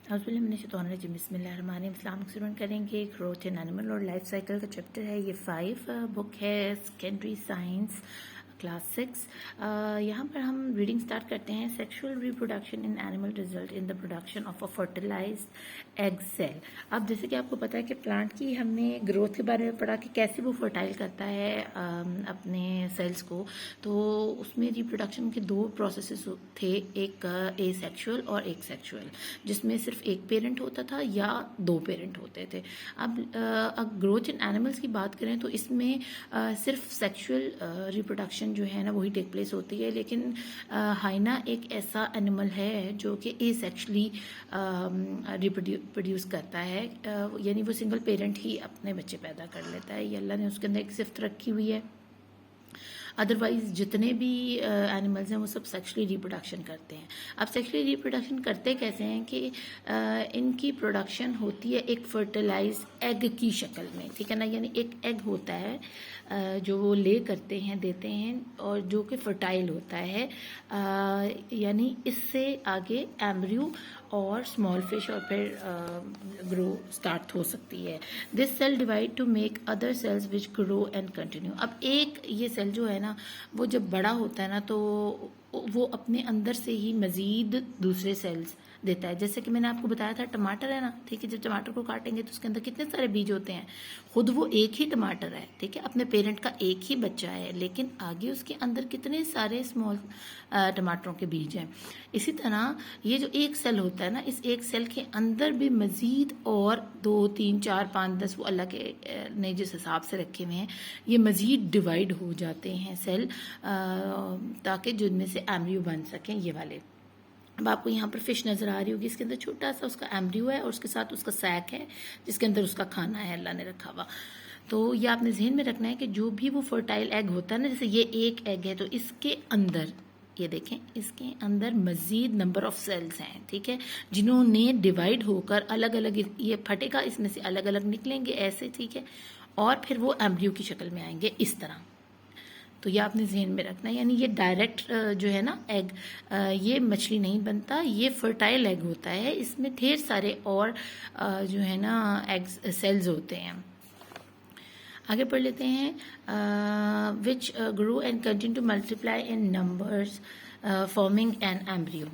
इस्लाम student करेंगे growth in animal और life cycle का चैप्टर है। ये 5 बुक है सेकेंडरी साइंस क्लास 6। यहाँ पर हम रीडिंग स्टार्ट करते हैं। Sexual reproduction in animal result in the production of a fertilized egg cell. अब जैसे कि आपको पता है कि प्लांट की हमने ग्रोथ के बारे में पढ़ा कि कैसे वो फर्टाइल करता है अपने सेल्स को। तो उसमें रिप्रोडक्शन के 2 प्रोसेसेस थे, एक एसेक्सुअल और एक सेक्सुअल, जिसमें सिर्फ एक पेरेंट होता था या 2 पेरेंट होते थे। अब ग्रोथ इन एनिमल्स की बात करें तो इसमें सिर्फ सेक्सुअल रिप्रोडक्शन जो है ना वही टेक प्लेस होती है, लेकिन हाइना एक ऐसा एनिमल है जो कि एसेक्सुअली रिप्रोड्यूस करता है, यानी वो सिंगल पेरेंट ही अपने बच्चे पैदा कर लेता है। ये अल्लाह ने उसके अंदर एक सिफ्त रखी हुई है। अदरवाइज जितने भी एनिमल्स हैं वो सब सेक्सुअली रिप्रोडक्शन करते हैं। अब सेक्सुअली रिप्रोडक्शन करते कैसे हैं कि इनकी प्रोडक्शन होती है एक फर्टिलाइज एग की शक्ल में, ठीक है ना। यानी एक एग होता है जो वो ले करते हैं, देते हैं, और जो कि फर्टाइल होता है, यानी इससे आगे एम्ब्रियो और स्मॉल फिश और फिर ग्रो स्टार्ट हो सकती है। This cell divide to make other cells which grow and continue. अब एक ये सेल जो है ना वो जब बड़ा होता है ना तो वो अपने अंदर से ही मज़ीद दूसरे सेल्स देता है। जैसे कि मैंने आपको बताया था टमाटर है ना, ठीक है, जब टमाटर को काटेंगे तो उसके अंदर कितने सारे बीज होते हैं। खुद वो एक ही टमाटर है, ठीक है, अपने पेरेंट का एक ही बच्चा है, लेकिन आगे उसके अंदर कितने सारे स्मॉल टमाटरों के बीज हैं। इसी तरह ये जो एक सेल होता है ना, इस एक सेल के अंदर भी मज़ीद और 2 3 4 5 10 वो अल्लाह के ने जिस हिसाब से रखे हुए हैं ये मज़ीद डिवाइड हो जाते हैं सेल, ताकि जिनमें से एम्ब्रियो बन सकें ये वाले। अब आपको यहाँ पर फिश नज़र आ रही होगी, इसके अंदर छोटा सा उसका एम्ब्रियो है और उसके साथ उसका सैक है जिसके अंदर उसका खाना है अल्लाह ने रखा हुआ। तो ये आपने जहन में रखना है कि जो भी वो फर्टाइल एग होता है ना, जैसे ये एक एग है तो इसके अंदर ये देखें, इसके अंदर मज़ीद नंबर ऑफ सेल्स हैं, ठीक है, जिन्होंने डिवाइड होकर अलग अलग ये फटेगा, इसमें से अलग अलग निकलेंगे ऐसे, ठीक है, और फिर वो एम्ब्रियो की शक्ल में आएंगे इस तरह। तो ये आपने जहन में रखना है। यानी ये डायरेक्ट जो है ना एग, ये मछली नहीं बनता, ये फर्टाइल एग होता है, इसमें ढेर सारे और जो है ना एग्स सेल्स होते हैं। आगे पढ़ लेते हैं। विच grow and continue to multiply in numbers forming an embryo.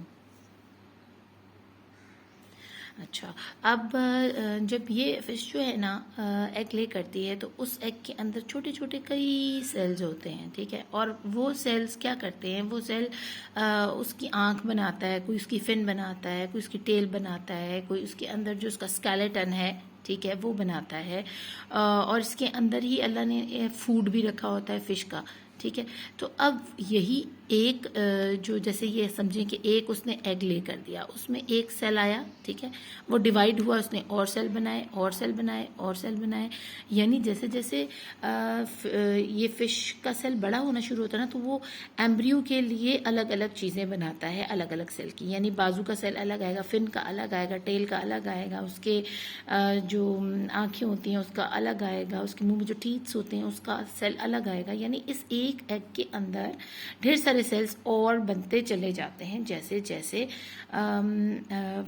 अच्छा, अब जब ये फिश जो है ना एग ले करती है तो उस एग के अंदर छोटे छोटे कई सेल्स होते हैं, ठीक है, और वो सेल्स क्या करते हैं, वो सेल उसकी आंख बनाता है, कोई उसकी फिन बनाता है, कोई उसकी टेल बनाता है, कोई उसके अंदर जो उसका स्केलेटन है, ठीक है, वो बनाता है, और इसके अंदर ही अल्लाह ने फूड भी रखा होता है फिश का, ठीक है। तो अब यही एक जो जैसे ये समझें कि एक उसने एग ले कर दिया, उसमें एक सेल आया, ठीक है, वो डिवाइड हुआ, उसने और सेल बनाए और सेल बनाए और सेल बनाए, यानी जैसे जैसे ये फिश का सेल बड़ा होना शुरू होता है ना तो वो एम्ब्रियो के लिए अलग अलग चीज़ें बनाता है, अलग अलग सेल की, यानी बाजू का सेल अलग आएगा, फिन का अलग आएगा, टेल का अलग आएगा, उसके जो आँखें होती हैं उसका अलग आएगा, उसके मुंह में जो टीथ्स होते हैं उसका सेल अलग आएगा। यानी इस एक एग के अंदर ढेर सारे सेल्स और बनते चले जाते हैं जैसे जैसे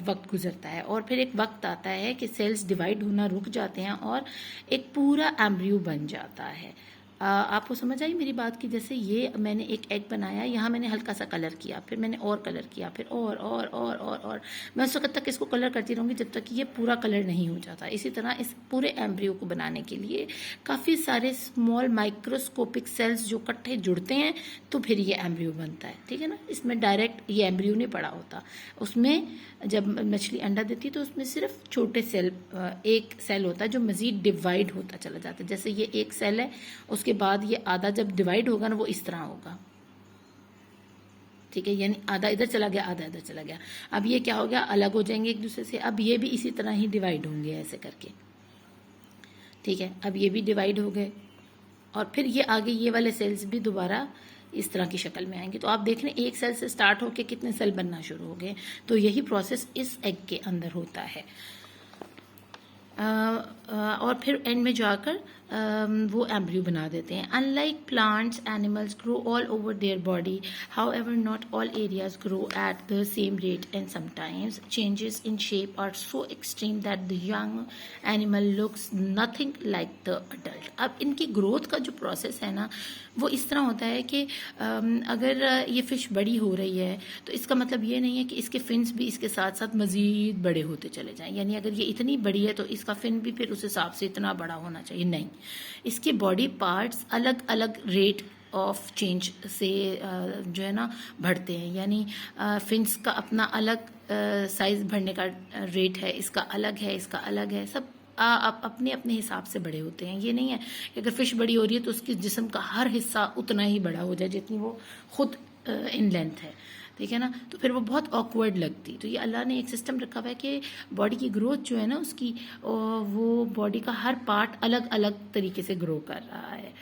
वक्त गुजरता है, और फिर एक वक्त आता है कि सेल्स डिवाइड होना रुक जाते हैं और एक पूरा एम्ब्रियो बन जाता है। आपको समझ आई मेरी बात की? जैसे ये मैंने एक एग बनाया, यहाँ मैंने हल्का सा कलर किया, फिर मैंने और कलर किया, फिर और मैं उस वक्त तक इसको कलर करती रहूँगी जब तक कि ये पूरा कलर नहीं हो जाता। इसी तरह इस पूरे एम्ब्रियो को बनाने के लिए काफ़ी सारे स्मॉल माइक्रोस्कोपिक सेल्स जो इकट्ठे जुड़ते हैं तो फिर ये एम्ब्रियो बनता है, ठीक है ना। इसमें डायरेक्ट ये एम्ब्रियो नहीं पड़ा होता, उसमें जब मछली अंडा देती है तो उसमें सिर्फ छोटे सेल, एक सेल होता है जो मज़ीद डिवाइड होता चला जाता है। जैसे ये एक सेल है, उसके बाद ये आधा जब डिवाइड होगा ना वो इस तरह होगा, ठीक है, यानी आधा इधर चला गया आधा इधर चला गया। अब ये क्या हो गया, अलग हो जाएंगे एक दूसरे से। अब ये भी इसी तरह ही डिवाइड होंगे ऐसे करके, ठीक है, अब ये भी डिवाइड हो गए और फिर ये आगे ये वाले सेल्स भी दोबारा इस तरह की शक्ल में आएंगे। तो आप देख रहे हैं एक सेल से स्टार्ट होकर कितने सेल बनना शुरू हो गए। तो यही प्रोसेस इस एग के अंदर होता है। और फिर एंड में जाकर वो एम्ब्रियो बना देते हैं. Unlike plants animals grow all over their body, however not all areas grow at the same rate and sometimes changes in shape are so extreme that the young animal looks nothing like the adult. अब इनकी growth का जो process है ना वो इस तरह होता है कि अगर ये फ़िश बड़ी हो रही है तो इसका मतलब ये नहीं है कि इसके फिन्स भी इसके साथ साथ मज़ीद बड़े होते चले जाएं. यानी अगर ये इतनी बड़ी है तो इसका फिन भी फिर उस हिसाब से इतना बड़ा होना चाहिए, नहीं. इसके बॉडी पार्ट्स अलग अलग रेट ऑफ चेंज से जो है ना बढ़ते हैं. यानी फिन्स का अपना अलग साइज़ बढ़ने का रेट है, इसका अलग है, इसका अलग है. सब अपने अपने हिसाब से बड़े होते हैं. ये नहीं है कि अगर फ़िश बड़ी हो रही है तो उसकी जिस्म का हर हिस्सा उतना ही बड़ा हो जाए जितनी वो खुद इन लेंथ है, ठीक है ना. तो फिर वो बहुत ऑकवर्ड लगती. तो ये अल्लाह ने एक सिस्टम रखा हुआ है कि बॉडी की ग्रोथ जो है ना उसकी वो बॉडी का हर पार्ट अलग अलग तरीके से ग्रो कर रहा है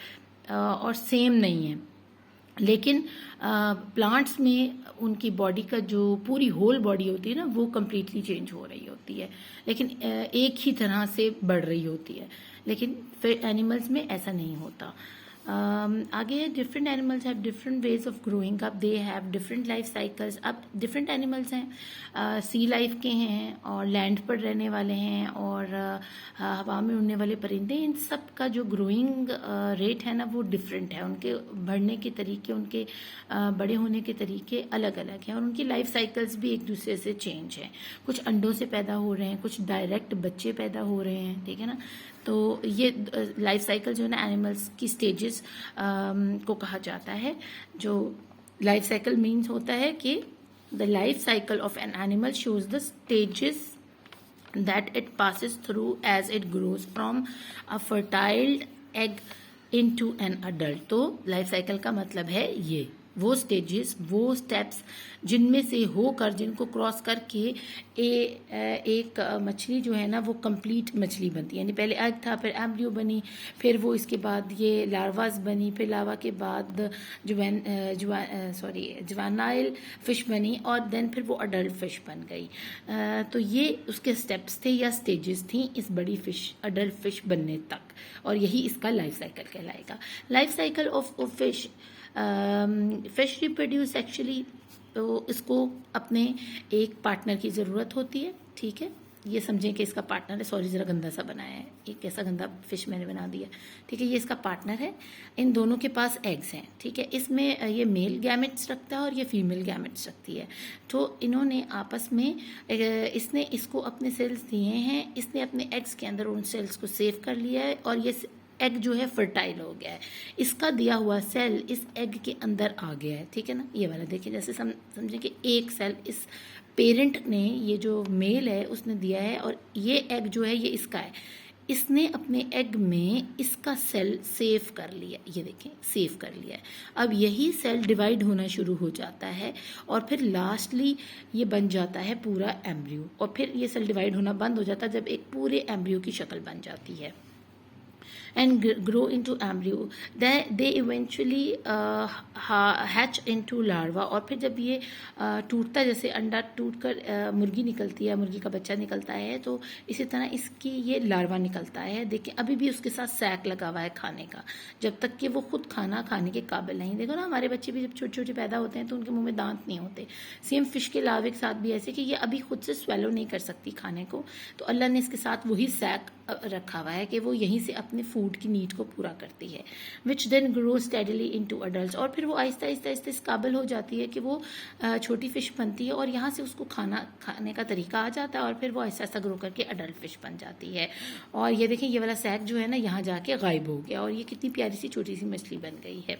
और सेम नहीं है. लेकिन प्लांट्स में उनकी बॉडी का जो पूरी होल बॉडी होती है ना वो कम्प्लीटली चेंज हो रही होती है, लेकिन एक ही तरह से बढ़ रही होती है. लेकिन फिर एनिमल्स में ऐसा नहीं होता. आगे है different animals have different ways of growing up, they have different life cycles. अब डिफरेंट एनिमल्स हैं, सी लाइफ के हैं और लैंड पर रहने वाले हैं और हवा में उड़ने वाले परिंदे. इन सब का जो ग्रोइंग रेट है ना वो डिफरेंट है. उनके बढ़ने के तरीके, उनके बड़े होने के तरीके अलग अलग हैं और उनकी लाइफ साइकिल्स भी एक दूसरे से चेंज हैं. कुछ अंडों से पैदा हो रहे हैं, कुछ डायरेक्ट बच्चे पैदा हो रहे हैं, ठीक है ना. तो ये लाइफ साइकिल जो है ना एनिमल्स की स्टेजेस को कहा जाता है. जो लाइफ साइकिल मीन्स होता है कि the life cycle of an animal shows the stages that it passes through as it grows from a fertile egg into an adult. तो लाइफ साइकिल का मतलब है ये वो स्टेजेस, वो स्टेप्स जिनमें से होकर, जिनको क्रॉस करके एक मछली जो है ना वो कंप्लीट मछली बनती है. यानी पहले एग था, फिर एम्ब्रियो बनी, फिर वो इसके बाद ये लार्वास बनी, फिर लार्वा के बाद जुवेनाइल फिश बनी और देन फिर वो अडल्ट फिश बन गई. तो ये उसके स्टेप्स थे या स्टेजेस थी इस बड़ी फिश, अडल्ट फिश बनने तक, और यही इसका लाइफ साइकिल कहलाएगा. Life cycle of fish, fish reproduce actually, तो इसको अपने एक पार्टनर की ज़रूरत होती है, ठीक है. ये समझें कि इसका पार्टनर है. सॉरी ज़रा गंदा सा बनाया है, एक ऐसा गंदा फिश मैंने बना दिया, ठीक है. ये इसका पार्टनर है. इन दोनों के पास एग्स हैं, ठीक है. इसमें ये मेल गैमेट्स रखता है और ये फीमेल गैमेट्स रखती है. तो इन्होंने आपस में, इसने इसको अपने सेल्स दिए हैं, इसने अपने एग्स के अंदर उन सेल्स को सेव कर लिया है और ये एग जो है फर्टाइल हो गया है. इसका दिया हुआ सेल इस एग के अंदर आ गया है, ठीक है ना. ये वाला देखिए, जैसे समझें कि एक सेल इस पेरेंट ने, ये जो मेल है उसने दिया है और ये एग जो है ये इसका है. इसने अपने एग में इसका सेल सेव कर लिया, ये देखें सेव कर लिया है. अब यही सेल डिवाइड होना शुरू हो जाता है और फिर लास्टली ये बन जाता है पूरा एम्ब्रियो. और फिर ये सेल डिवाइड होना बंद हो जाता है जब एक पूरे एम्ब्रियो की शक्ल बन जाती है. And grow into embryo. They eventually hatch into larva. और फिर जब ये टूटता, जैसे अंडा टूटकर मुर्गी निकलती है, मुर्गी का बच्चा निकलता है, तो इसी तरह इसकी ये लार्वा निकलता है. देखिए अभी भी उसके साथ सैक लगा हुआ है खाने का, जब तक कि वो खुद खाना खाने के काबिल नहीं. देखो ना, हमारे बच्चे भी जब छोटे छोटे पैदा होते हैं तो उनके मुंह में दांत नहीं होते. सेम फिश के लार्वे के साथ भी ऐसे कि ये अभी खुद से स्वेलो नहीं कर सकती खाने को, तो अल्लाह ने इसके साथ वही सैक रखा हुआ है कि वो यहीं से अपने फूड की नीड को पूरा करती है. Which then grow steadily into adults. और फिर वो आहिस्ता आहिस्ता आहिस्ता इस काबिल हो जाती है कि वो छोटी फिश बनती है और यहाँ से उसको खाने का तरीका आ जाता है और फिर वो ऐसा ऐसा ग्रो करके अडल्ट फिश बन जाती है. और ये देखें, ये वाला सैक जो है ना यहाँ जाके गायब हो गया और ये कितनी प्यारी सी छोटी सी मछली बन गई है.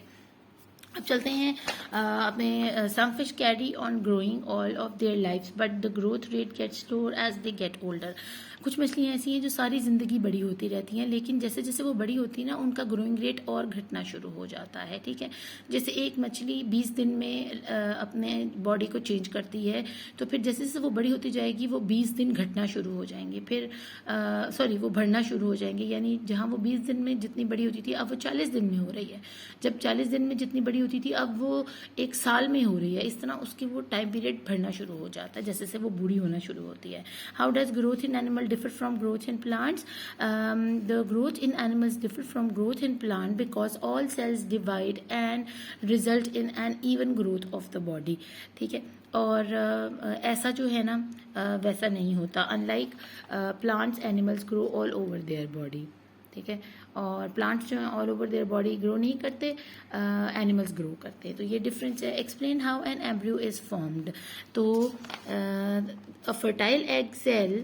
अब चलते हैं अपने. Some fish carry on growing all of their lifes but the growth rate get slower as they get older. कुछ मछलियाँ ऐसी हैं जो सारी ज़िंदगी बड़ी होती रहती हैं, लेकिन जैसे जैसे वो बड़ी होती है ना उनका ग्रोइंग रेट और घटना शुरू हो जाता है, ठीक है. जैसे एक मछली 20 दिन में अपने बॉडी को चेंज करती है, तो फिर जैसे जैसे वो बड़ी होती जाएगी वो 20 दिन घटना शुरू हो जाएंगे, फिर वो बढ़ना शुरू हो जाएंगे. यानी जहाँ वो 20 दिन में जितनी बड़ी होती थी अब वो 40 दिन में हो रही है. जब 40 दिन में जितनी बड़ी होती थी अब वो 1 साल में हो रही है, इस तरह उसकी वो टाइम पीरियड बढ़ना शुरू हो जाता है जैसे जैसे वो बूढ़ी होना शुरू होती है। How does growth in animal differ from growth in plants? The growth in animals differ from growth in plant because all cells divide and result in an even growth of the body. ठीक है, और ऐसा जो है ना वैसा नहीं होता। Unlike plants animals grow all over their body. ठीक है, और प्लांट्स जो हैं all over their body grow नहीं करते, एनिमल्स ग्रो करते हैं। तो ये डिफरेंस है। Explain how an embryo is formed. तो a fertile egg cell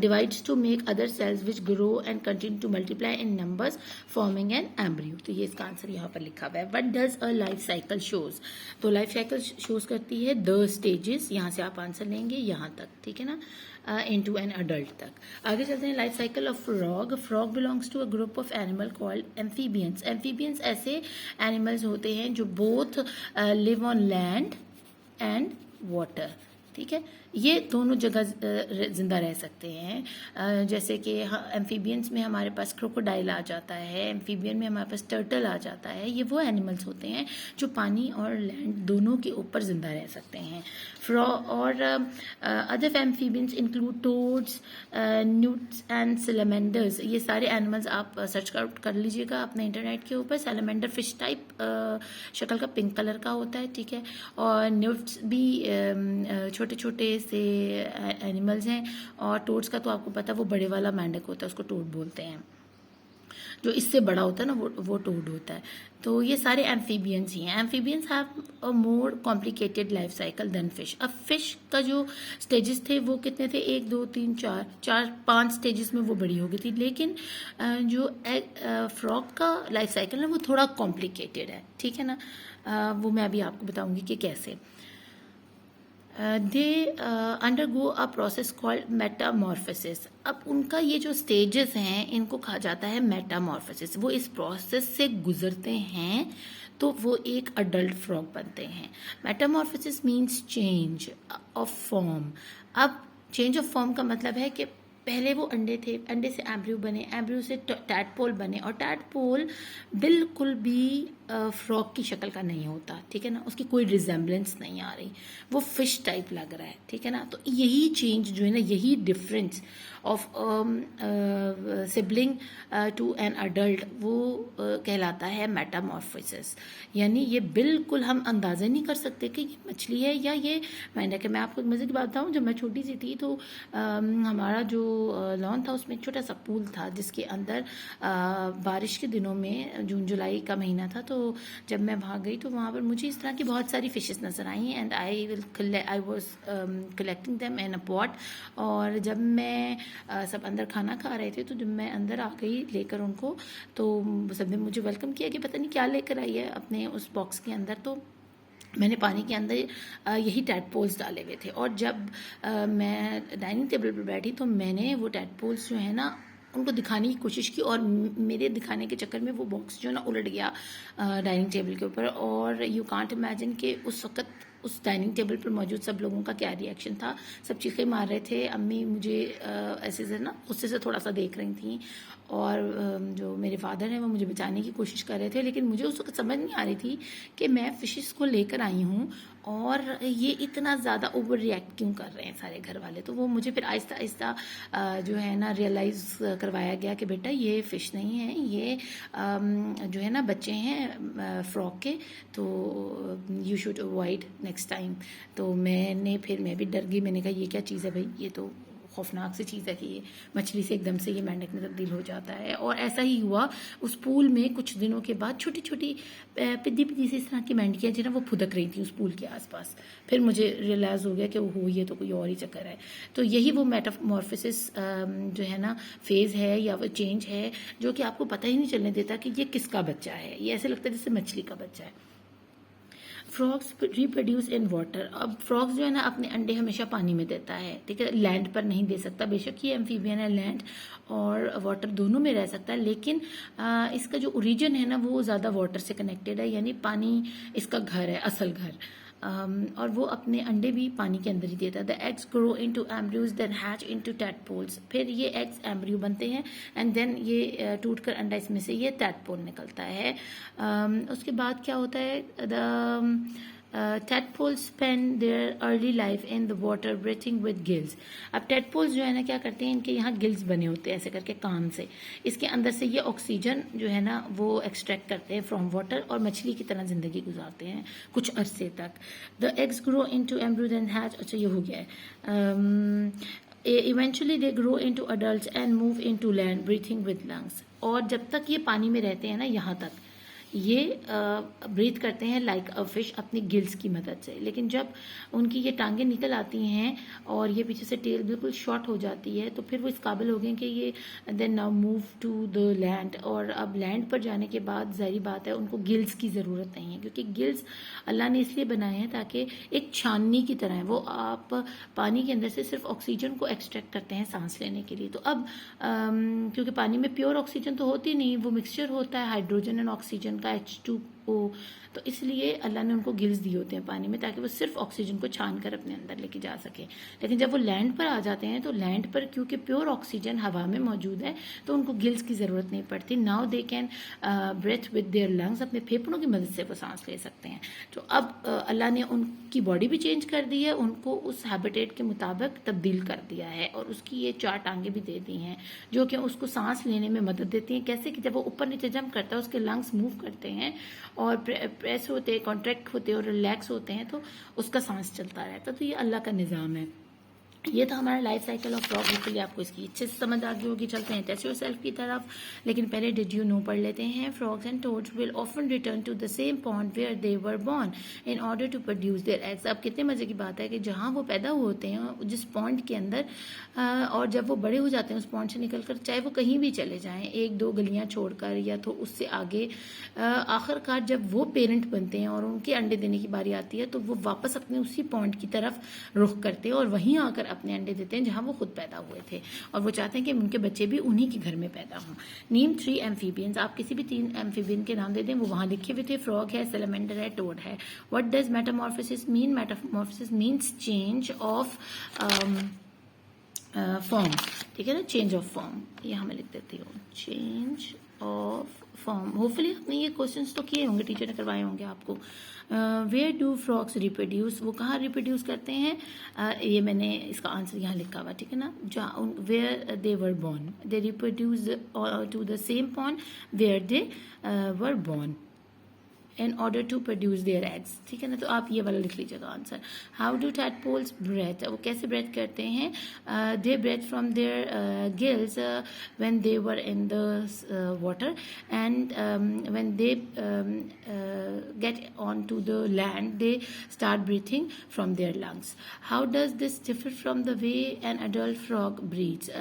divides to make other cells which grow and continue to multiply in numbers forming an embryo। तो ये इसका आंसर यहाँ पर लिखा हुआ है। What does a life cycle shows? तो लाइफ साइकिल शोज करती है the stages, यहाँ से आप आंसर लेंगे यहाँ तक, ठीक है ना, into an adult तक। आगे चलते हैं। Life cycle of frog. Frog belongs to a group of animal called amphibians. Amphibians ऐसे एनिमल्स होते हैं जो both live on land and water. ठीक है, ये दोनों जगह जिंदा रह सकते हैं। जैसे कि एम्फीबियंस में हमारे पास क्रोकोडाइल आ जाता है, एम्फीबियन में हमारे पास टर्टल आ जाता है। ये वो एनिमल्स होते हैं जो पानी और लैंड दोनों के ऊपर जिंदा रह सकते हैं। और other amphibians include toads, nudes and salamanders. ये सारे एनिमल्स आप सर्च आउट कर लीजिएगा अपने इंटरनेट के ऊपर। सैलमेंडर फिश टाइप शक्ल का, पिंक कलर का होता है। ठीक है, और न्यूट्स भी छोटे छोटे से एनिमल्स हैं। और टोड्स का तो आपको पता है वो बड़े वाला मेंढक होता है, उसको टोड बोलते हैं। जो इससे बड़ा होता है ना वो टोड होता है। तो ये सारे एम्फीबियंस ही हैं। Amphibians have a more complicated life cycle than fish. अब फिश का जो स्टेजेस थे वो कितने थे? 1 2 3 4 5 स्टेजेस में वो बड़ी हो गई थी। लेकिन जो फ्रॉग का लाइफ साइकिल है वो थोड़ा कॉम्प्लिकेटेड है। ठीक है ना, वो मैं अभी आपको बताऊंगी कि कैसे। They undergo a process called Metamorphosis. अब उनका ये जो स्टेजेस हैं इनको कहा जाता है मेटामॉर्फोसिस। वो इस प्रोसेस से गुजरते हैं तो वो एक अडल्ट फ्रॉग बनते हैं। Metamorphosis means change of form. अब चेंज ऑफ फॉर्म का मतलब है कि पहले वो अंडे थे, अंडे से एम्ब्रियो बने, एम्ब्रियो से टैडपोल बने, और टैडपोल बिल्कुल भी फ्रॉग की शक्ल का नहीं होता। ठीक है ना, उसकी कोई रिजेम्बलेंस नहीं आ रही, वो फिश टाइप लग रहा है। ठीक है ना, तो यही चेंज जो है ना, यही difference of sibling to an adult वो कहलाता है मेटामॉर्फोसिस। यानी ये बिल्कुल हम अंदाज़ा नहीं कर सकते कि ये मछली है या ये मेंढक है। मैं आपको मज़े की बात बताऊँ, जब मैं छोटी सी थी तो हमारा जो लॉन था उसमें एक छोटा सा पूल था जिसके अंदर बारिश के दिनों में जून जुलाई का महीना था। तो जब मैं वहाँ गई तो वहाँ पर मुझे इस तरह की बहुत सारी फिशेस नज़र आई and I was collecting them in a pot. और जब मैं सब अंदर खाना खा रहे थे तो जब मैं अंदर आ गई लेकर उनको, तो सबने मुझे वेलकम किया कि पता नहीं क्या लेकर आई है अपने उस बॉक्स के अंदर। तो मैंने पानी के अंदर यही टैडपोल्स डाले हुए थे। और जब मैं डाइनिंग टेबल पर बैठी तो मैंने वो टैडपोल्स जो है ना उनको दिखाने की कोशिश की, और मेरे दिखाने के चक्कर में वो बॉक्स जो है ना उलट गया डाइनिंग टेबल के ऊपर। और यू कांट इमेजिन कि उस वक्त उस डाइनिंग टेबल पर मौजूद सब लोगों का क्या रिएक्शन था। सब चीखें मार रहे थे। अम्मी मुझे ऐसे से ना गुस्से से थोड़ा सा देख रही थी, और जो मेरे फादर हैं वो मुझे बचाने की कोशिश कर रहे थे। लेकिन मुझे उस वक्त समझ नहीं आ रही थी कि मैं फिशेस को लेकर आई हूँ और ये इतना ज़्यादा ओवर रिएक्ट क्यों कर रहे हैं सारे घर वाले। तो वो मुझे फिर आहिस्ता आहिस्ता जो है ना रियलाइज़ करवाया गया कि बेटा ये फ़िश नहीं है, ये जो है ना बच्चे हैं फ्रॉग के, तो you should avoid next time. तो मैं भी डर गई। मैंने कहा ये क्या चीज़ है भाई, ये तो खौफनाक सी चीज़ है कि ये मछली से एकदम से ये मेंढक में तब्दील हो जाता है। और ऐसा ही हुआ उस पूल में। कुछ दिनों के बाद छोटी छोटी पिद्दी पिद्दी सी इस तरह की मेंढकियाँ जो ना वो फुदक रही थी उस पूल के आसपास। फिर मुझे रियलाइज़ हो गया कि वो ये तो कोई और ही चक्कर है। तो यही वो मेटामॉर्फोसिस जो है ना फेज़ है या वो चेंज है जो कि आपको पता ही नहीं चलने देता कि ये किसका बच्चा है। ये ऐसे लगता है जैसे मछली का बच्चा है। Frogs reproduce in water. अब फ्रॉग्स जो है ना अपने अंडे हमेशा पानी में देता है। ठीक है, लैंड पर नहीं दे सकता। बेशक ये एम्फीबियन है, लैंड और वाटर दोनों में रह सकता है, लेकिन इसका जो ओरिजिन है ना वो ज़्यादा वाटर से कनेक्टेड है, यानी पानी इसका घर है, असल घर। और वो अपने अंडे भी पानी के अंदर ही देता है। The eggs grow into embryos then hatch into tadpoles. फिर ये एग्स एम्ब्रियो बनते हैं एंड देन ये टूटकर अंडा, इसमें से ये टैडपोल निकलता है। उसके बाद क्या होता है, the tadpoles spend their early life in the water breathing with gills। अब tadpoles जो है ना क्या करते हैं, इनके यहाँ गिल्स बने होते हैं ऐसे करके कान से, इसके अंदर से ये ऑक्सीजन जो है ना वो एक्सट्रैक्ट करते हैं फ्रॉम वाटर और मछली की तरह जिंदगी गुजारते हैं कुछ अरसे तक। The eggs grow into embryo and hatch. अच्छा ये हो गया है। Eventually they grow into adults and move into land breathing with lungs. और जब तक ये पानी में रहते हैं ना यहाँ तक ये ब्रीथ करते हैं लाइक अ फिश अपनी गिल्स की मदद से। लेकिन जब उनकी ये टांगें निकल आती हैं और ये पीछे से टेल बिल्कुल शॉर्ट हो जाती है तो फिर वो इस काबिल हो गए कि ये then now move to the land. और अब लैंड पर जाने के बाद जाहिर बात है उनको गिल्स की ज़रूरत नहीं है, क्योंकि गिल्स अल्लाह ने इसलिए बनाए हैं ताकि एक छाननी की तरह है, वो आप पानी के अंदर से सिर्फ ऑक्सीजन को एक्सट्रैक्ट करते हैं सांस लेने के लिए। तो अब क्योंकि पानी में प्योर ऑक्सीजन तो होती नहीं, वो मिक्सचर होता है हाइड्रोजन एंड ऑक्सीजन का H2O, तो इसलिए अल्लाह ने उनको गिल्स दिए होते हैं पानी में ताकि वो सिर्फ ऑक्सीजन को छान कर अपने अंदर लेके जा सके। लेकिन जब वो लैंड पर आ जाते हैं तो लैंड पर क्योंकि प्योर ऑक्सीजन हवा में मौजूद है तो उनको गिल्स की ज़रूरत नहीं पड़ती। Now they can breathe with their lungs, अपने फेफड़ों की मदद से वो सांस ले सकते हैं। तो अब अल्लाह ने उनकी बॉडी भी चेंज कर दी है, उनको उस हैबिटेट के मुताबिक तब्दील कर दिया है और उसकी ये 4 टांगे भी दे दी हैं जो कि उसको सांस लेने में मदद देती हैं। कैसे कि जब वो ऊपर नीचे जंप करता है उसके लंग्स मूव करते हैं और प्रेस होते हैं, कॉन्ट्रैक्ट होते हैं और रिलैक्स होते हैं तो उसका सांस चलता रहता है। तो ये अल्लाह का निज़ाम है। ये था हमारा life cycle of frog. Hopefully आपको इसकी अच्छे से समझ आ गई होगी। चलते हैं टेस्ट योरसेल्फ की तरफ, लेकिन पहले डिड यू नो पढ़ लेते हैं। Frogs and toads will often return to the same pond where they were born in order to produce their eggs. अब कितने मजे की बात है कि जहाँ वो पैदा होते हैं जिस पॉन्ड के अंदर और जब वो बड़े हो जाते हैं उस पॉन्ड से निकलकर चाहे वो कहीं भी चले जाएं, 1-2 गलियां छोड़कर या तो उससे आगे, आखिरकार जब वो पेरेंट बनते हैं और उनके अंडे देने की बारी आती है तो वो वापस अपने उसी पॉन्ड की तरफ रुख करते हैं और वहीं आकर अपने अंडे देते हैं जहां वो खुद पैदा हुए थे और वो चाहते हैं कि उनके बच्चे भी उन्हीं के घर में पैदा हों। Name 3 amphibians. आप किसी भी 3 एम्फीबियन के नाम दे दें, वो वहां लिखे हुए थे। फ्रॉग है, सेलेमेंडर है, टोड है। What does Metamorphosis mean? Metamorphosis means change of form. ठीक है ना, चेंज ऑफ फॉर्म। यहाँ मैं लिख देती हूँ चेंज ऑफ फॉर्म। होपफुली आपने ये क्वेश्चंस तो किए होंगे, टीचर ने करवाए होंगे आपको। Where do frogs reproduce? वो कहाँ रिप्रोड्यूस करते हैं? ये मैंने इसका आंसर यहाँ लिखा हुआ, ठीक है ना। जहाँ where they were born, they reproduce to the same pond where they were born in order to produce their eggs। ठीक है ना, तो आप ये वाला लिख लीजिएगा answer. How do tadpoles breathe? वो कैसे ब्रेथ करते हैं? they breathe from their gills when they were in the water and when they get onto the land they start breathing from their lungs। how does this differ from the way an adult frog breathes?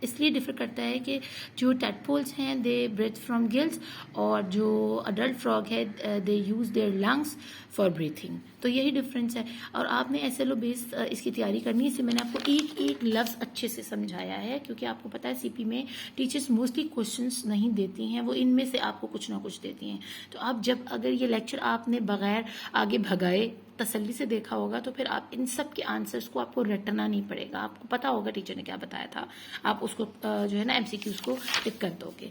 इसलिए differ करता है कि जो tadpoles हैं they breathe from gills और जो adult frog है they use their lungs for breathing. तो यही डिफरेंस है। और आपने SLO बेस इसकी तैयारी करनी है, इससे मैंने आपको एक एक लफ्ज़ अच्छे से समझाया है क्योंकि आपको पता है CP में टीचर्स मोस्टली क्वेश्चंस नहीं देती हैं, वो इनमें से आपको कुछ ना कुछ देती हैं। तो आप जब अगर ये लेक्चर आपने बगैर आगे भगाए तसल्ली से देखा होगा तो फिर आप इन सब के आंसर्स को आपको रटना नहीं पड़ेगा, आपको पता होगा टीचर ने क्या बताया था, आप उसको जो है ना MCQs को टिक कर दोगे।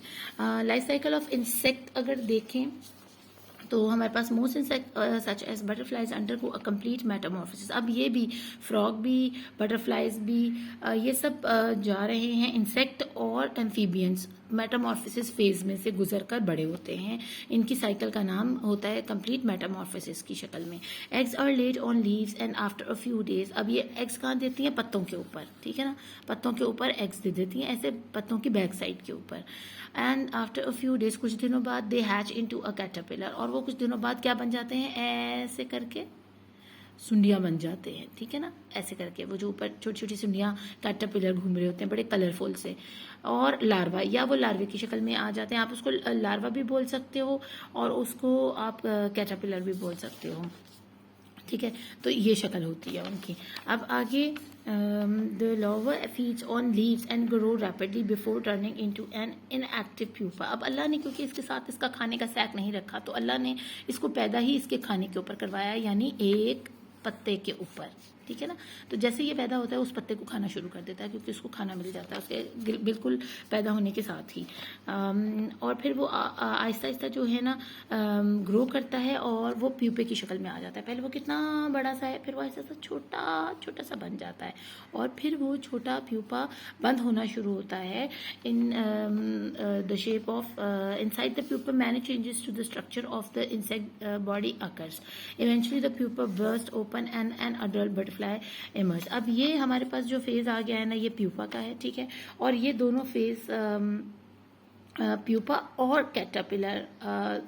लाइफ साइकिल ऑफ इंसेक्ट अगर देखें तो हमारे पास most insect such as butterflies undergo a complete metamorphosis. अब ये भी फ्रॉग भी बटरफ्लाइज भी ये सब जा रहे हैं इंसेक्ट और एम्फीबियंस मेटामॉर्फोसिस फेज में से गुजर कर बड़े होते हैं। इनकी साइकिल का नाम होता है कंप्लीट मेटामॉर्फोसिस की शक्ल में। Eggs are laid on leaves and after a few days. अब ये एग्स कहाँ देती हैं? पत्तों के ऊपर, ठीक है ना, पत्तों के ऊपर एग्स दे देती हैं, ऐसे पत्तों की बैक साइड के ऊपर। And after a few days, कुछ दिनों बाद, दे हैच इनटू अ कैटरपिलर। और वो कुछ दिनों बाद क्या बन जाते हैं? ऐसे करके सुंडियां बन जाते हैं, ठीक है ना, ऐसे करके वो जो ऊपर छोटी छोटी सुंडियां कैटरपिलर घूम रहे होते हैं बड़े कलरफुल से। और लार्वा, या वो लार्वे की शक्ल में आ जाते हैं। आप उसको लार्वा भी बोल सकते हो और उसको आप कैटरपिलर भी बोल सकते हो, ठीक है। तो ये शक्ल होती है उनकी। अब आगे The larva feeds on leaves and grow rapidly before turning into an inactive pupa. अब अल्लाह ने क्योंकि इसके साथ इसका खाने का सैक नहीं रखा तो अल्लाह ने इसको पैदा ही इसके खाने के ऊपर करवाया, यानी एक पत्ते के ऊपर, ठीक है ना। तो जैसे ये पैदा होता है उस पत्ते को खाना शुरू कर देता है क्योंकि उसको खाना मिल जाता है उसके बिल्कुल पैदा होने के साथ ही। और फिर वो आहिस्ता आहिस्ता जो है ना ग्रो करता है और वो प्यूपे की शक्ल में आ जाता है। पहले वो कितना बड़ा सा है, फिर वो आहिस्ता आहिस्ता छोटा छोटा सा बन जाता है और फिर वो छोटा प्यूपा बंद होना शुरू होता है in the shape of inside the pupa many changes to the structure of the insect body occurs. Eventually the pupa burst open and an adult butterfly emerge. अब ये हमारे पास जो फेज आ गया है ना ये प्यूपा का है, ठीक है। और ये दोनों फेज प्यूपा और कैटरपिलर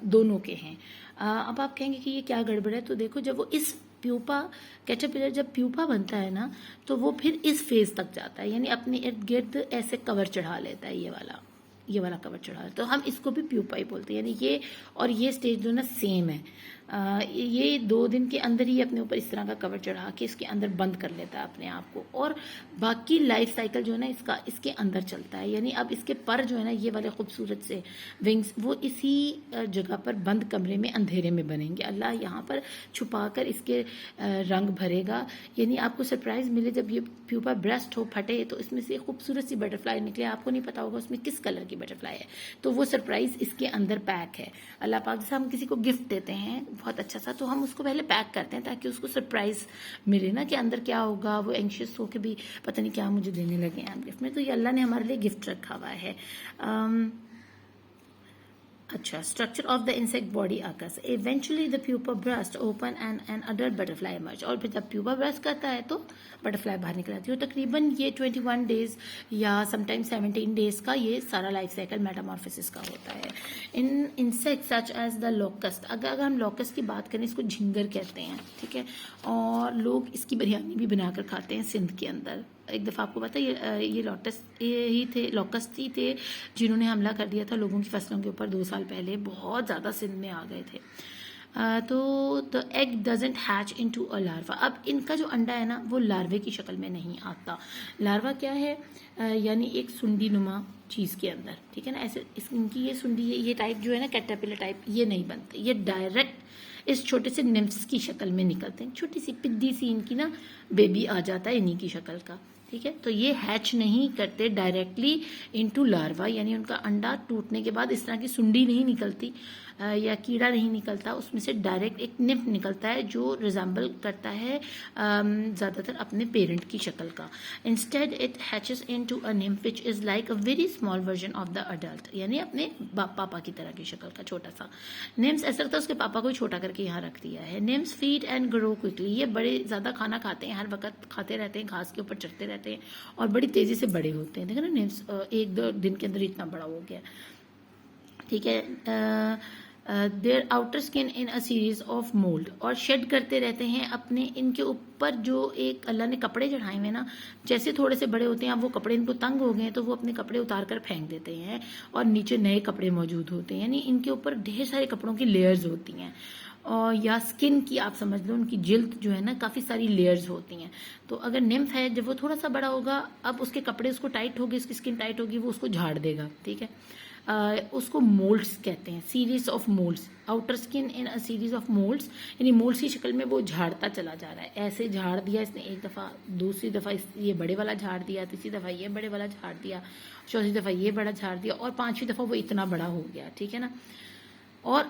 दोनों के हैं। अब आप कहेंगे कि ये क्या गड़बड़ है, तो देखो जब वो इस प्यूपा कैटरपिलर जब प्यूपा बनता है ना तो वो फिर इस फेज तक जाता है, यानी अपने इर्द गिर्द ऐसे कवर चढ़ा लेता है, ये वाला कवर चढ़ा, तो हम इसको भी प्यूपा ही बोलते हैं। यानी ये और ये स्टेज जो ना सेम है। ये 2 दिन के अंदर ही अपने ऊपर इस तरह का कवर चढ़ा के इसके अंदर बंद कर लेता है अपने आप को, और बाकी लाइफ साइकिल जो है ना इसका इसके अंदर चलता है। यानी अब इसके पर जो है ना ये वाले खूबसूरत से विंग्स वो इसी जगह पर बंद कमरे में अंधेरे में बनेंगे। अल्लाह यहाँ पर छुपा कर इसके रंग भरेगा, यानी आपको सरप्राइज मिले जब ये प्यूपा ब्रेस्ट हो फटे तो इसमें से खूबसूरत सी बटरफ्लाई निकले। आपको नहीं पता होगा उसमें किस कलर की बटरफ्लाई है, तो वो सरप्राइज इसके अंदर पैक है। अल्लाह पाक जैसे हम किसी को गिफ्ट देते हैं बहुत अच्छा सा, तो हम उसको पहले पैक करते हैं ताकि उसको सरप्राइज मिले ना कि अंदर क्या होगा, वो एंशियस हो के भी पता नहीं क्या मुझे देने लगे हैं गिफ्ट में। तो ये अल्लाह ने हमारे लिए गिफ्ट रखा हुआ है। अच्छा, structure of the insect body occurs. Eventually the pupa burst open and an adult butterfly emerge. और फिर जब प्यूपा ब्रस्ट करता है तो बटरफ्लाई बाहर निकल आती है। तकरीबन ये 21 डेज या समटाइम 17 डेज का ये सारा लाइफ साइकिल मेटामॉर्फोसिस का होता है। In insect such as the locust, अगर हम लोकस्ट की बात करें इसको झिंगर कहते हैं, ठीक है। और लोग इसकी बिरयानी भी बनाकर खाते हैं सिंध के अंदर। एक दफ़ा आपको पता है ये लोकस्ट ही थे जिन्होंने हमला कर दिया था लोगों की फसलों के ऊपर 2 साल पहले, बहुत ज़्यादा सिंध में आ गए थे। तो the egg doesn't hatch into a larva. अब इनका जो अंडा है ना वो लार्वे की शक्ल में नहीं आता। लार्वा क्या है, यानी एक सुंडी नुमा चीज़ के अंदर, ठीक है ना। ऐसे इनकी ये सुंडी ये टाइप जो है ना कैटरपिलर टाइप, ये नहीं बनते, ये डायरेक्ट इस छोटे से निम्फ्स की शक्ल में निकलते हैं। छोटी सी पिद्दी सी इनकी ना बेबी आ जाता है इन्हीं की शक्ल का, ठीक है। तो ये हैच नहीं करते डायरेक्टली इनटू लार्वा, यानी उनका अंडा टूटने के बाद इस तरह की सुंडी नहीं निकलती या कीड़ा नहीं निकलता, उसमें से डायरेक्ट एक निम्फ निकलता है जो रिजेंबल करता है ज़्यादातर अपने पेरेंट की शक्ल का। Instead it hatches into a nymph which is like a very small version of the adult, यानी अपने पापा की तरह की शक्ल का छोटा सा। निम्स ऐसा लगता है उसके पापा को ही छोटा करके यहाँ रख दिया है। NIMS feed and grow quickly, ये बड़े ज़्यादा खाना खाते हैं, हर वक्त खाते रहते हैं, घास के ऊपर चढ़ते रहते हैं और बड़ी तेज़ी से बड़े होते हैं। देखो ना निम्स 1-2 दिन के अंदर इतना बड़ा हो गया, ठीक है। There outer skin in a series of moult, और शेड करते रहते हैं अपने इनके ऊपर जो एक अल्लाह ने कपड़े चढ़ाए हुए ना, जैसे थोड़े से बड़े होते हैं, अब वो कपड़े इनको तंग हो गए हैं तो वो अपने कपड़े उतार कर फेंक देते हैं और नीचे नए कपड़े मौजूद होते हैं, यानी इनके ऊपर ढेर सारे कपड़ों की लेयर्स होती हैं। और या स्किन की आप समझ लो, उनकी जिल्द जो है ना काफ़ी सारी लेयर्स होती हैं। तो अगर निम्फ है जब वो थोड़ा सा बड़ा होगा, अब उसके कपड़े उसको टाइट होगी, उसकी स्किन टाइट होगी, वो उसको झाड़ देगा, ठीक है। उसको मोल्ड्स कहते हैं, series of moulds. Outer skin in a series of moulds, यानी मोल्ड्स की शक्ल में वो झाड़ता चला जा रहा है। ऐसे झाड़ दिया इसने एक दफ़ा, दूसरी दफ़ा ये बड़े वाला झाड़ दिया, तीसरी दफ़ा ये बड़े वाला झाड़ दिया, चौथी दफ़ा ये बड़ा झाड़ दिया और 5वीं दफ़ा वो इतना बड़ा हो गया, ठीक है ना। और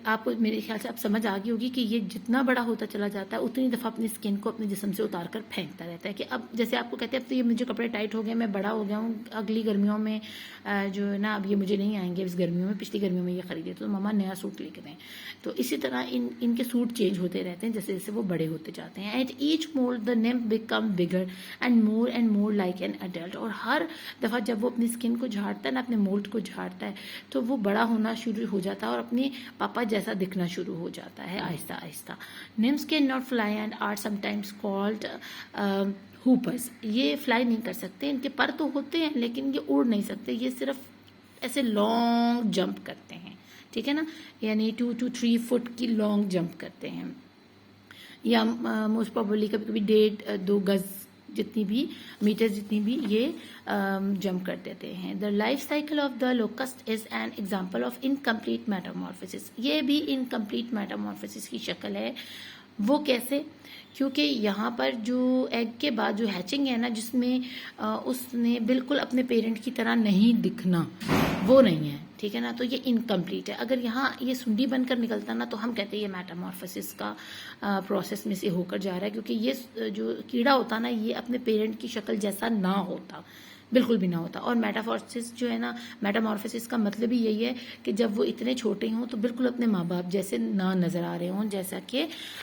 आपको मेरे ख्याल से आप समझ आ गई होगी कि ये जितना बड़ा होता चला जाता है उतनी दफ़ा अपनी स्किन को अपने जिस्म से उतार कर फेंकता रहता है। कि अब जैसे आपको कहते हैं अब तो ये मुझे कपड़े टाइट हो गए, मैं बड़ा हो गया हूँ, अगली गर्मियों में जो है ना अब ये मुझे नहीं आएंगे इस गर्मियों में, पिछली गर्मियों में ये खरीदे तो मम्मा नया सूट लेके दें। तो इसी तरह इनके सूट चेंज होते रहते हैं जैसे जैसे वो बड़े होते जाते हैं। At each moult the nymph become bigger and more like an adult. और हर दफ़ा जब वो अपनी स्किन को झाड़ता है ना, अपने मोल्ड को झाड़ता है, तो वो बड़ा होना शुरू हो जाता है और अपने पापा जैसा दिखना शुरू हो जाता है आहिस्ता आहिस्ता। Nymphs can not fly and are sometimes called hoppers. ये फ्लाई नहीं कर सकते, इनके पर तो होते हैं लेकिन ये उड़ नहीं सकते, ये सिर्फ ऐसे लॉन्ग जंप करते हैं, ठीक है ना, यानी 2 to 3 फुट की लॉन्ग जंप करते हैं, या मोस्ट प्रॉबली कभी कभी 1.5-2 गज जितनी भी मीटर जितनी भी ये जंप कर देते हैं। The life cycle of the locust is an example of incomplete Metamorphosis. ये भी इनकम्प्लीट मेटामॉर्फोसिस की शक्ल है। वो कैसे? क्योंकि यहाँ पर जो एग के बाद जो हैचिंग है ना, जिसमें उसने बिल्कुल अपने पेरेंट की तरह नहीं दिखना, वो नहीं है, ठीक है ना। तो ये इनकम्प्लीट है। अगर यहाँ ये सुंडी बनकर निकलता ना, तो हम कहते हैं ये मेटामॉर्फोसिस का प्रोसेस में से होकर जा रहा है, क्योंकि ये जो कीड़ा होता ना, ये अपने पेरेंट की शक्ल जैसा ना होता, बिल्कुल भी ना होता। और मेटामॉर्फोसिस जो है ना, मेटामॉर्फोसिस का मतलब ही यही है कि जब वो इतने छोटे हों तो बिल्कुल अपने माँ बाप जैसे ना नज़र आ रहे हों, जैसा कि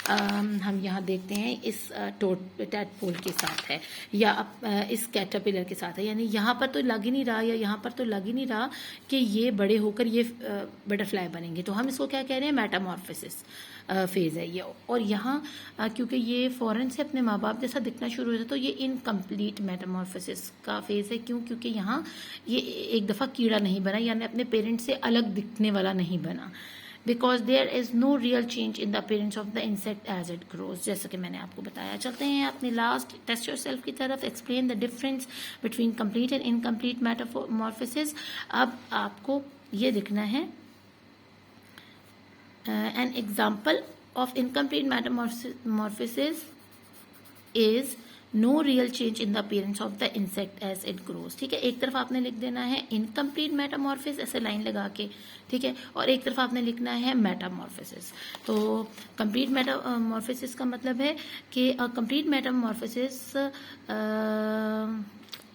हम यहाँ देखते हैं इस टैडपोल के साथ है, या इस कैटरपिलर के साथ है। यानी यहाँ पर तो लग ही नहीं रहा, या यहाँ पर तो लग ही नहीं रहा कि ये बड़े होकर ये बटरफ्लाई बनेंगे। तो हम इसको क्या कह रहे हैं? मेटामॉर्फोसिस फेज़ है ये। और यहाँ क्योंकि ये फ़ौरन से अपने माँ बाप जैसा दिखना शुरू हो जाता, तो ये इनकम्प्लीट मेटामॉर्फोसिस का फेज़ है। क्यों? क्योंकि यहाँ ये एक दफ़ा कीड़ा नहीं बना, यानी अपने पेरेंट्स से अलग दिखने वाला नहीं बना। Because there is no real change in the appearance of the insect as it grows, जैसा कि मैंने आपको बताया। चलते हैं अपने लास्ट टेस्ट योरसेल्फ की तरफ। Explain the difference between complete and incomplete Metamorphosis. अब आपको ये दिखना है an example of incomplete metamorphosis is no real change in the appearance of the insect as it grows। ठीक है, एक तरफ आपने लिख देना है इनकम्प्लीट मेटामॉर्फोसिस, ऐसे लाइन लगा के, ठीक है, और एक तरफ आपने लिखना है मेटामॉर्फोसिस। तो कंप्लीट मेटामॉर्फोसिस का मतलब है कि कंप्लीट मेटामॉर्फोसिस,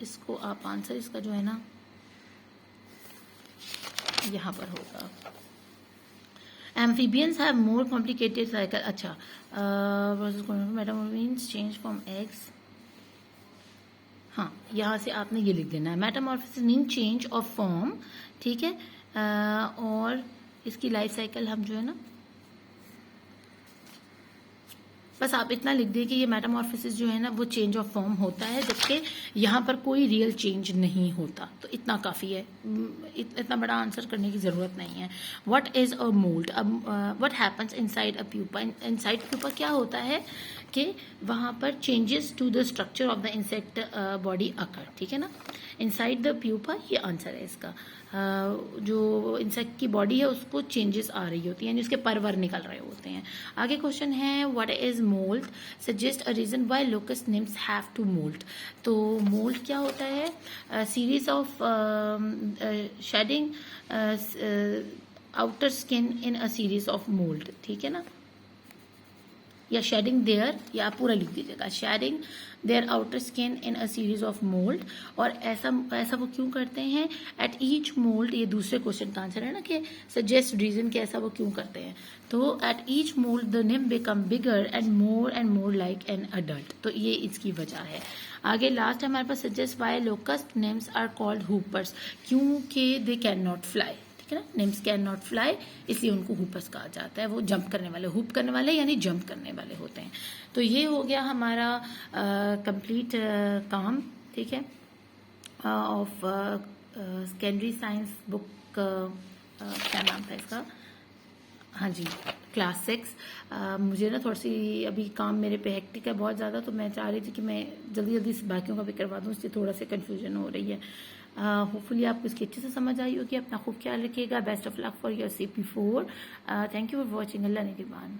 इसको आप आंसर इसका जो है ना यहाँ पर होगा। Amphibians have more complicated cycle। अच्छा, metamorphosis change from eggs। हाँ, यहाँ से आपने ये लिख देना है Metamorphosis mean change of form, ठीक है। और इसकी लाइफ साइकिल हम जो है ना, बस आप इतना लिख दें कि ये मेटामॉर्फोसिस जो है ना वो चेंज ऑफ फॉर्म होता है, जबकि यहाँ पर कोई रियल चेंज नहीं होता। तो इतना काफ़ी है, इतना बड़ा आंसर करने की ज़रूरत नहीं है। What is a moult? What happens inside a pupa? Inside pupa क्या होता है कि वहाँ पर changes to the structure of the insect body occur, ठीक है ना। इनसाइड द प्यूपा, ये आंसर है इसका। जो इंसेक्ट की बॉडी है उसको चेंजेस आ रही होती है, यानी उसके परवर निकल रहे होते हैं। आगे क्वेश्चन है what is moult? Suggest a reason why locust nymphs have to moult. तो मोल्ड क्या होता है? Series of shedding outer skin in a series of moult, ठीक है ना, या शेडिंग देयर, या पूरा लिख दीजिएगा, shedding their outer skin in a series of moult. और ऐसा वो क्यों करते हैं? एट ईच मोल्ड, ये दूसरे क्वेश्चन का आंसर है ना कि सजेस्ट रीजन कि ऐसा वो क्यों करते हैं। तो at each moult the nymph become bigger and more like an adult. तो ये इसकी वजह है। आगे लास्ट हमारे पास suggest why locust nymphs are called hoppers, क्योंकि दे कैन नॉट फ्लाई, ठीक है ना। निम्स कैन नॉट फ्लाई, इसलिए उनको हुपर्स कहा जाता है। वो जंप करने वाले, हुप करने वाले यानी जंप करने वाले होते हैं। तो ये हो गया हमारा कंप्लीट काम, ठीक है, ऑफ सेकेंडरी साइंस बुक, क्या नाम था इसका? हाँ जी, क्लास 6। मुझे ना थोड़ी सी अभी काम मेरे पे हेक्टिक है बहुत ज़्यादा, तो मैं चाह रही थी कि मैं जल्दी जल्दी से बाकियों का भी करवा दूँ, इससे थोड़ा सा कन्फ्यूजन हो रही है। होपफुली आपको इसकी अच्छे से समझ आई होगी। अपना खूब ख्याल रखिएगा। Best of luck for your CP4। Thank you for watching. अल्लाह निगहबान।